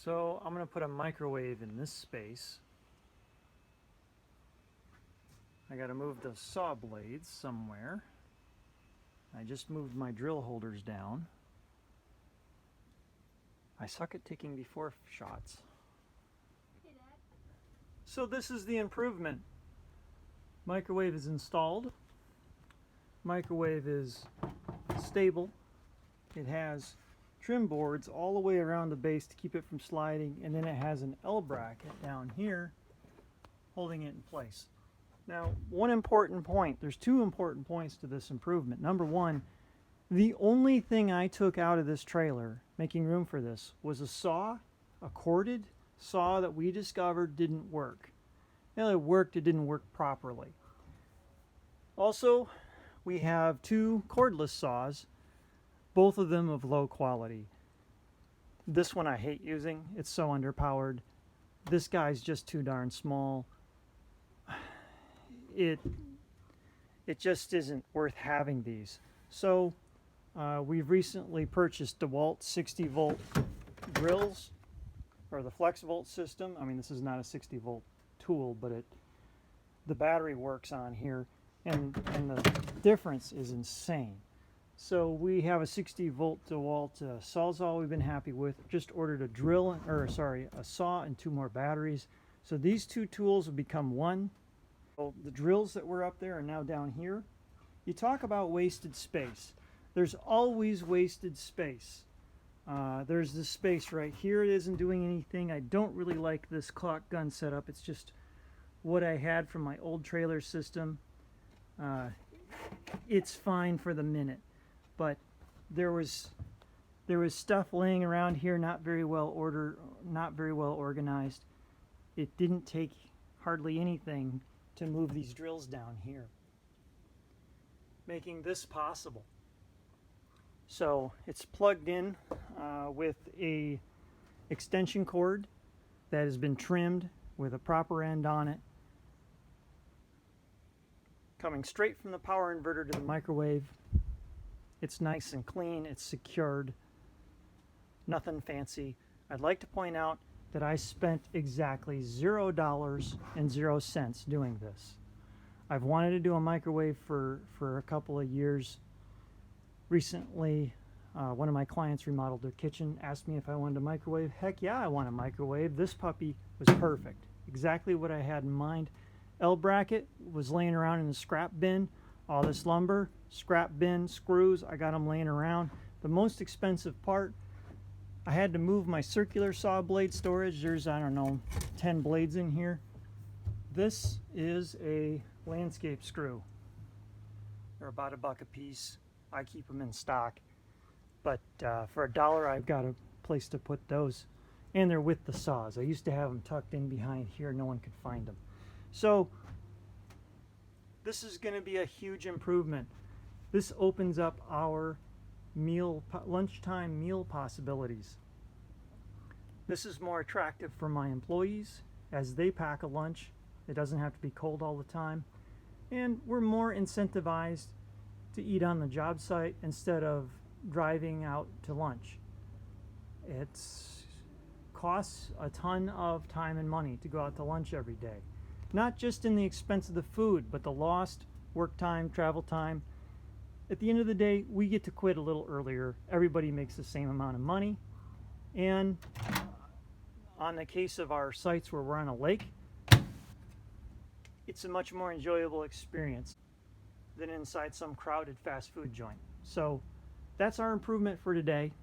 So I'm going to put a microwave in this space. I got to move the saw blades somewhere. I just moved my drill holders down. I suck at taking before shots. So this is the improvement. Microwave is installed. Microwave is stable. It has trim boards all the way around the base to keep it from sliding, and then it has an L bracket down here holding it in place. Now, one important point, there's two important points to this improvement. Number one, the only thing I took out of this trailer, making room for this, was a saw, a corded saw that we discovered didn't work. Well, it worked, it didn't work properly. Also, we have two cordless saws, both of them of low quality. This one I hate using, it's so underpowered. This guy's just too darn small. It just isn't worth having these. So we've recently purchased DeWalt 60 volt drills, or the flex volt system. I mean, this is not a 60 volt tool, but the battery works on here, and the difference is insane. So we have a 60 volt DeWalt Sawzall we've been happy with. Just ordered a saw and two more batteries. So these two tools will become one. So the drills that were up there are now down here. You talk about wasted space. There's always wasted space. There's this space right here. It isn't doing anything. I don't really like this clock gun setup. It's just what I had from my old trailer system. It's fine for the minute, but there was stuff laying around here not very well organized. It didn't take hardly anything to move these drills down here, making this possible. So it's plugged in with a extension cord that has been trimmed with a proper end on it, coming straight from the power inverter to the microwave. It's nice and clean, it's secured, nothing fancy. I'd like to point out that I spent exactly $0.00 doing this. I've wanted to do a microwave for a couple of years. Recently, one of my clients remodeled their kitchen, asked me if I wanted a microwave. Heck yeah, I want a microwave. This puppy was perfect. Exactly what I had in mind. L bracket was laying around in the scrap bin. All this lumber, scrap bin, screws, I got them laying around. The most expensive part, I had to move my circular saw blade storage. There's, I don't know, 10 blades in here. This is a landscape screw. They're about $1 a piece. I keep them in stock. But for $1, I've got a place to put those. And they're with the saws. I used to have them tucked in behind here. No one could find them. So this is going to be a huge improvement. This opens up our lunchtime meal possibilities. This is more attractive for my employees as they pack a lunch. It doesn't have to be cold all the time, and we're more incentivized to eat on the job site instead of driving out to lunch. It costs a ton of time and money to go out to lunch every day, not just in the expense of the food, but the lost work time, travel time. At the end of the day, we get to quit a little earlier. Everybody makes the same amount of money. And on the case of our sites where we're on a lake, it's a much more enjoyable experience than inside some crowded fast food joint. So that's our improvement for today.